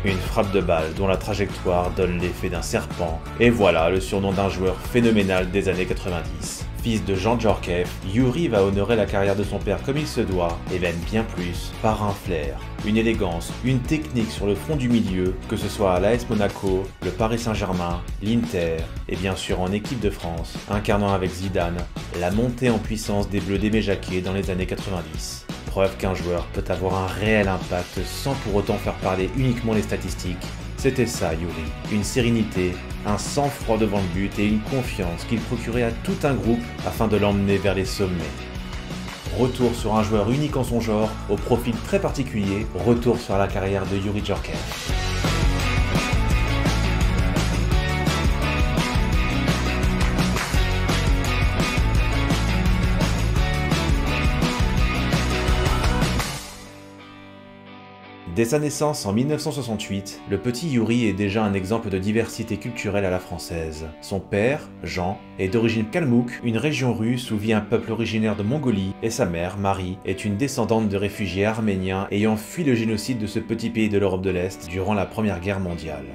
Une frappe de balle dont la trajectoire donne l'effet d'un serpent, et voilà le surnom d'un joueur phénoménal des années 90. Fils de Jean Djorkaeff, Youri va honorer la carrière de son père comme il se doit, et même bien plus, par un flair, une élégance, une technique sur le front du milieu, que ce soit à l'AS Monaco, le Paris Saint-Germain, l'Inter, et bien sûr en équipe de France, incarnant avec Zidane la montée en puissance des Bleus d'Aimé Jacquet dans les années 90. Preuve qu'un joueur peut avoir un réel impact sans pour autant faire parler uniquement les statistiques. C'était ça, Youri. Une sérénité, un sang-froid devant le but et une confiance qu'il procurait à tout un groupe afin de l'emmener vers les sommets. Retour sur un joueur unique en son genre, au profil très particulier, retour sur la carrière de Youri Djorkaeff. Dès sa naissance en 1968, le petit Youri est déjà un exemple de diversité culturelle à la française. Son père, Jean, est d'origine kalmouk, une région russe où vit un peuple originaire de Mongolie, et sa mère, Marie, est une descendante de réfugiés arméniens ayant fui le génocide de ce petit pays de l'Europe de l'Est durant la Première Guerre mondiale.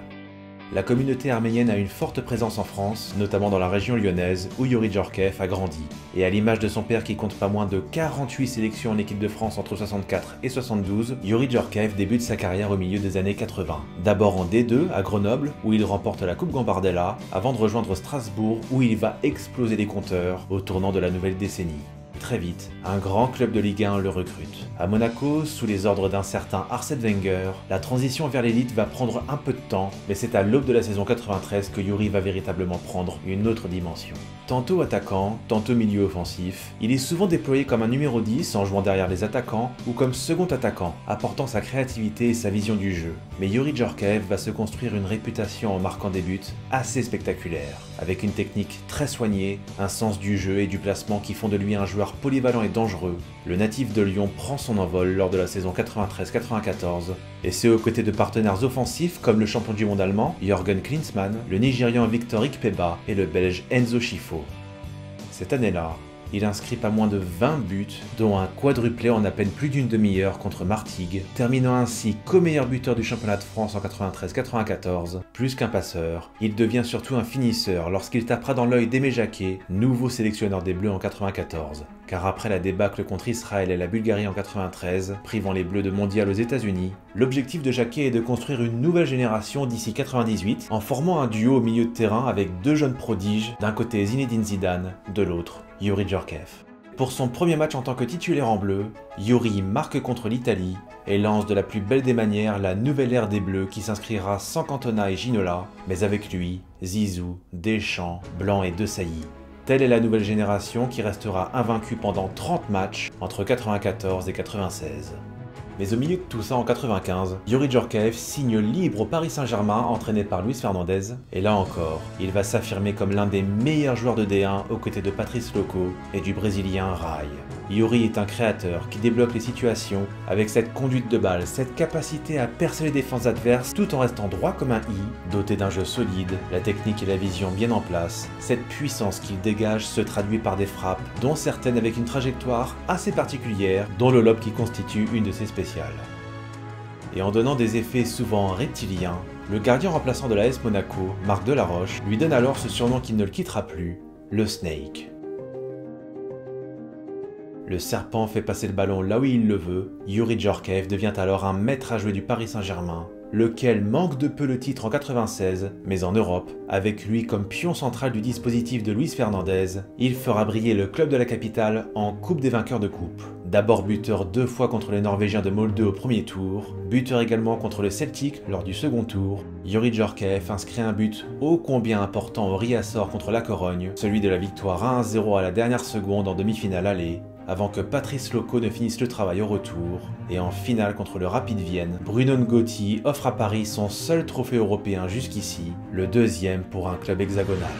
La communauté arménienne a une forte présence en France, notamment dans la région lyonnaise où Youri Djorkaeff a grandi. Et à l'image de son père qui compte pas moins de 48 sélections en équipe de France entre 64 et 72, Youri Djorkaeff débute sa carrière au milieu des années 80. D'abord en D2 à Grenoble où il remporte la Coupe Gambardella, avant de rejoindre Strasbourg où il va exploser les compteurs au tournant de la nouvelle décennie. Très vite, un grand club de Ligue 1 le recrute. À Monaco, sous les ordres d'un certain Arsène Wenger, la transition vers l'élite va prendre un peu de temps, mais c'est à l'aube de la saison 93 que Youri va véritablement prendre une autre dimension. Tantôt attaquant, tantôt milieu offensif, il est souvent déployé comme un numéro 10 en jouant derrière les attaquants ou comme second attaquant, apportant sa créativité et sa vision du jeu. Mais Youri Djorkaeff va se construire une réputation en marquant des buts assez spectaculaires, avec une technique très soignée, un sens du jeu et du placement qui font de lui un joueur polyvalent et dangereux. Le natif de Lyon prend son envol lors de la saison 93-94, et c'est aux côtés de partenaires offensifs comme le champion du monde allemand, Jürgen Klinsmann, le Nigérian Victor Ikpeba et le Belge Enzo Schifo. Cette année-là, il inscrit pas moins de 20 buts, dont un quadruplé en à peine plus d'une demi-heure contre Martigues, terminant ainsi co-meilleur buteur du championnat de France en 93-94. Plus qu'un passeur, il devient surtout un finisseur lorsqu'il tapera dans l'œil d'Aimé Jacquet, nouveau sélectionneur des Bleus en 94. Car après la débâcle contre Israël et la Bulgarie en 93, privant les Bleus de mondial aux États-Unis, l'objectif de Jacquet est de construire une nouvelle génération d'ici 98 en formant un duo au milieu de terrain avec deux jeunes prodiges, d'un côté Zinedine Zidane, de l'autre Youri Djorkaeff. Pour son premier match en tant que titulaire en bleu, Youri marque contre l'Italie et lance de la plus belle des manières la nouvelle ère des Bleus qui s'inscrira sans Cantona et Ginola, mais avec lui, Zizou, Deschamps, Blanc et Desailly. Telle est la nouvelle génération qui restera invaincue pendant 30 matchs entre 94 et 96. Mais au milieu de tout ça, en 95, Youri Djorkaeff signe libre au Paris Saint-Germain entraîné par Luis Fernandez, et là encore, il va s'affirmer comme l'un des meilleurs joueurs de D1 aux côtés de Patrice Loco et du Brésilien Rai. Youri est un créateur qui débloque les situations avec cette conduite de balle, cette capacité à percer les défenses adverses tout en restant droit comme un i, doté d'un jeu solide, la technique et la vision bien en place. Cette puissance qu'il dégage se traduit par des frappes, dont certaines avec une trajectoire assez particulière, dont le lob qui constitue une de ses spéciales. Et en donnant des effets souvent reptiliens, le gardien remplaçant de l'AS Monaco, Marc Delaroche, lui donne alors ce surnom qui ne le quittera plus, le Snake. Le serpent fait passer le ballon là où il le veut, Youri Djorkaeff devient alors un maître à jouer du Paris Saint-Germain, lequel manque de peu le titre en 96, mais en Europe, avec lui comme pion central du dispositif de Luis Fernandez, il fera briller le club de la capitale en Coupe des vainqueurs de coupe. D'abord buteur 2 fois contre les Norvégiens de Molde au premier tour, buteur également contre le Celtic lors du second tour, Youri Djorkaeff inscrit un but ô combien important au Riazor contre la Corogne, celui de la victoire 1-0 à la dernière seconde en demi-finale aller, avant que Patrice Loco ne finisse le travail au retour, et en finale contre le Rapid Vienne, Bruno Ngotti offre à Paris son seul trophée européen jusqu'ici, le deuxième pour un club hexagonal.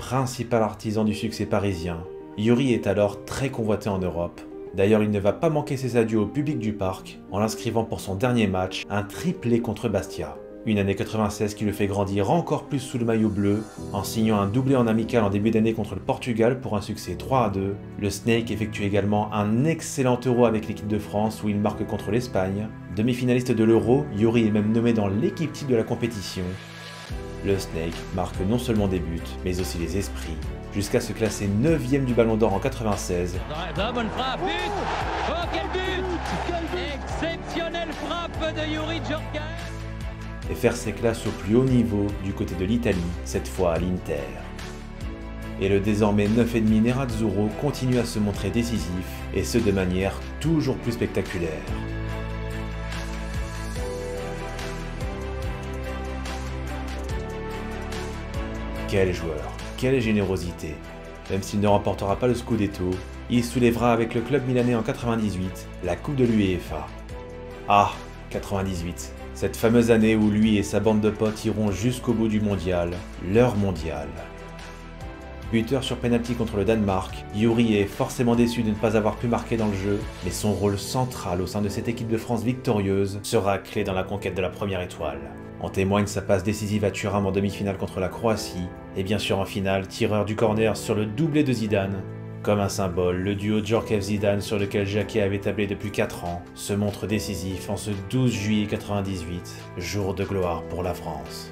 principal artisan du succès parisien, Yuri est alors très convoité en Europe. D'ailleurs, il ne va pas manquer ses adieux au public du parc en l'inscrivant pour son dernier match un triplé contre Bastia. Une année 96 qui le fait grandir encore plus sous le maillot bleu, en signant un doublé en amical en début d'année contre le Portugal pour un succès 3-2. Le Snake effectue également un excellent Euro avec l'équipe de France où il marque contre l'Espagne. Demi-finaliste de l'Euro, Yuri est même nommé dans l'équipe type de la compétition. Le Snake marque non seulement des buts, mais aussi les esprits, jusqu'à se classer 9e du Ballon d'Or en 96. Bonne frappe, but! Oh quel but! Exceptionnelle frappe de Youri Djorkaeff! Et faire ses classes au plus haut niveau du côté de l'Italie, cette fois à l'Inter. Et le désormais 9,5 Nerazzurro continue à se montrer décisif, et ce de manière toujours plus spectaculaire. Quel joueur, quelle générosité! Même s'il ne remportera pas le Scudetto, il soulèvera avec le club milanais en 98 la Coupe de l'UEFA. Ah, 98, cette fameuse année où lui et sa bande de potes iront jusqu'au bout du mondial, leur mondial. Buteur sur penalty contre le Danemark, Yuri est forcément déçu de ne pas avoir pu marquer dans le jeu, mais son rôle central au sein de cette équipe de France victorieuse sera clé dans la conquête de la première étoile. En témoigne sa passe décisive à Thuram en demi-finale contre la Croatie, et bien sûr en finale, tireur du corner sur le doublé de Zidane. Comme un symbole, le duo Djorkaeff-Zidane sur lequel Jacquet avait tablé depuis 4 ans se montre décisif en ce 12 juillet 98, jour de gloire pour la France.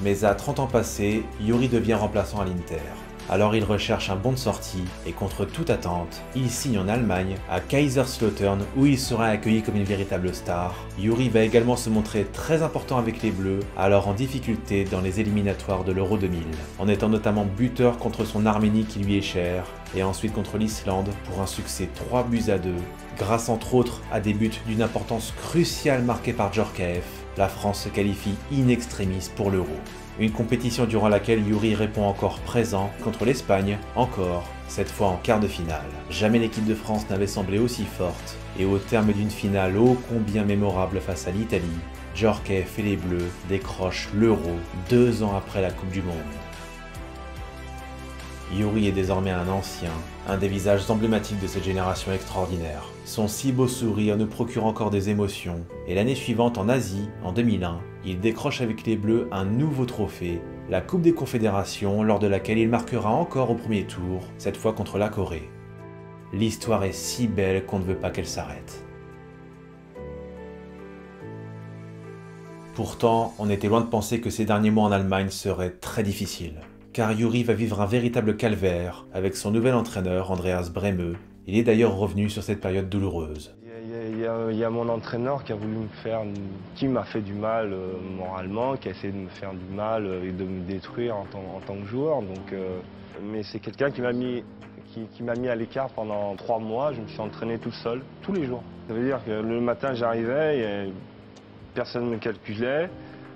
Mais à 30 ans passés, Yuri devient remplaçant à l'Inter. Alors il recherche un bon de sortie et contre toute attente, il signe en Allemagne à Kaiserslautern où il sera accueilli comme une véritable star. Yuri va également se montrer très important avec les Bleus, alors en difficulté dans les éliminatoires de l'Euro 2000, en étant notamment buteur contre son Arménie qui lui est chère, et ensuite contre l'Islande pour un succès 3-2, grâce entre autres à des buts d'une importance cruciale marqués par Djorkaeff. La France se qualifie in extremis pour l'Euro. Une compétition durant laquelle Yuri répond encore présent contre l'Espagne, encore, cette fois en quart de finale. Jamais l'équipe de France n'avait semblé aussi forte, et au terme d'une finale ô combien mémorable face à l'Italie, Djorkaeff et les Bleus décrochent l'Euro 2 ans après la Coupe du Monde. Yuri est désormais un ancien, un des visages emblématiques de cette génération extraordinaire. Son si beau sourire nous procure encore des émotions, et l'année suivante en Asie, en 2001, il décroche avec les Bleus un nouveau trophée, la Coupe des Confédérations, lors de laquelle il marquera encore au premier tour, cette fois contre la Corée. L'histoire est si belle qu'on ne veut pas qu'elle s'arrête. Pourtant, on était loin de penser que ces derniers mois en Allemagne seraient très difficiles. Car Yuri va vivre un véritable calvaire avec son nouvel entraîneur Andreas Brehme. Il est d'ailleurs revenu sur cette période douloureuse. Il y a mon entraîneur qui a voulu me faire, qui m'a fait du mal moralement, qui a essayé de me faire du mal et de me détruire en tant que joueur. Donc, mais c'est quelqu'un qui m'a mis à l'écart pendant 3 mois. Je me suis entraîné tout seul, tous les jours. Ça veut dire que le matin j'arrivais et personne ne me calculait.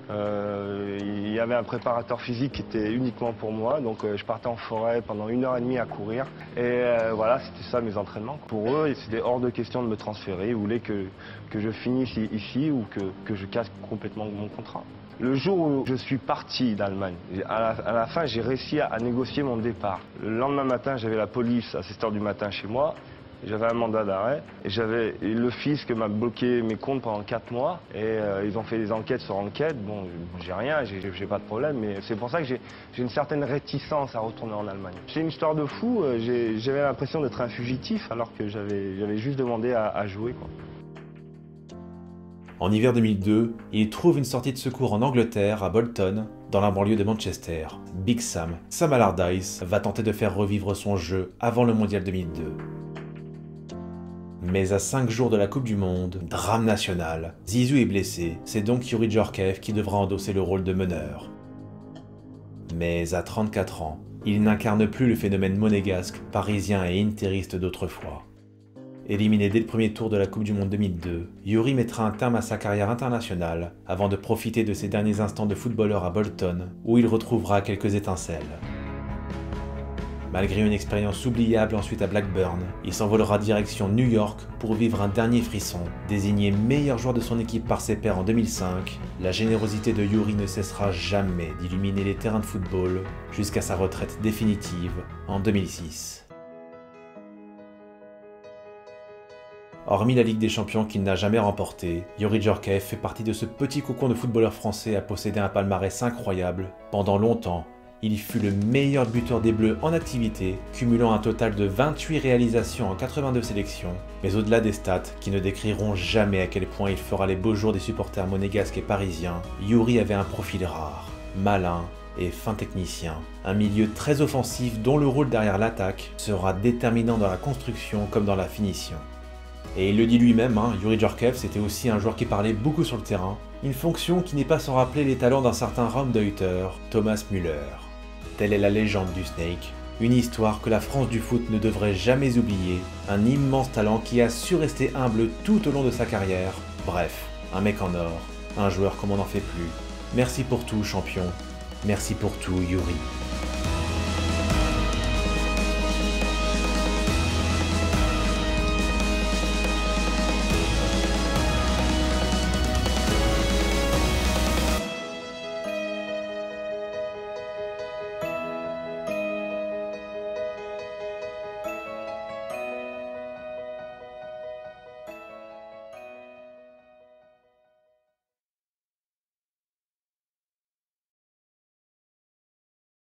Il y avait un préparateur physique qui était uniquement pour moi, donc je partais en forêt pendant 1h30 à courir et voilà, c'était ça mes entraînements. Pour eux, c'était hors de question de me transférer, ils voulaient que je finisse ici ou que je casse complètement mon contrat. Le jour où je suis parti d'Allemagne, à la fin j'ai réussi à négocier mon départ. Le lendemain matin, j'avais la police à 7h du matin chez moi. J'avais un mandat d'arrêt et j'avais le fisc m'a bloqué mes comptes pendant 4 mois et ils ont fait des enquêtes sur enquête. Bon, j'ai rien, j'ai pas de problème, mais c'est pour ça que j'ai une certaine réticence à retourner en Allemagne. C'est une histoire de fou, j'avais l'impression d'être un fugitif alors que j'avais juste demandé à jouer, quoi. En hiver 2002, il trouve une sortie de secours en Angleterre, à Bolton, dans la banlieue de Manchester. Big Sam Allardyce, va tenter de faire revivre son jeu avant le mondial 2002. Mais à 5 jours de la Coupe du Monde, drame national, Zizou est blessé, c'est donc Youri Djorkaeff qui devra endosser le rôle de meneur. Mais à 34 ans, il n'incarne plus le phénomène monégasque, parisien et interiste d'autrefois. Éliminé dès le premier tour de la Coupe du Monde 2002, Youri mettra un terme à sa carrière internationale avant de profiter de ses derniers instants de footballeur à Bolton, où il retrouvera quelques étincelles. Malgré une expérience oubliable ensuite à Blackburn, il s'envolera direction New York pour vivre un dernier frisson. Désigné meilleur joueur de son équipe par ses pairs en 2005, la générosité de Youri ne cessera jamais d'illuminer les terrains de football jusqu'à sa retraite définitive en 2006. Hormis la Ligue des Champions qu'il n'a jamais remportée, Youri Djorkaeff fait partie de ce petit cocon de footballeurs français à posséder un palmarès incroyable. Pendant longtemps, il fut le meilleur buteur des Bleus en activité, cumulant un total de 28 réalisations en 82 sélections. Mais au-delà des stats, qui ne décriront jamais à quel point il fera les beaux jours des supporters monégasques et parisiens, Youri avait un profil rare, malin et fin technicien. Un milieu très offensif dont le rôle derrière l'attaque sera déterminant dans la construction comme dans la finition. Et il le dit lui-même, Youri Djorkaeff c'était aussi un joueur qui parlait beaucoup sur le terrain, une fonction qui n'est pas sans rappeler les talents d'un certain Raumdeuter, Thomas Müller. Telle est la légende du Snake, une histoire que la France du foot ne devrait jamais oublier, un immense talent qui a su rester humble tout au long de sa carrière, bref, un mec en or, un joueur comme on n'en fait plus. Merci pour tout champion, merci pour tout Youri.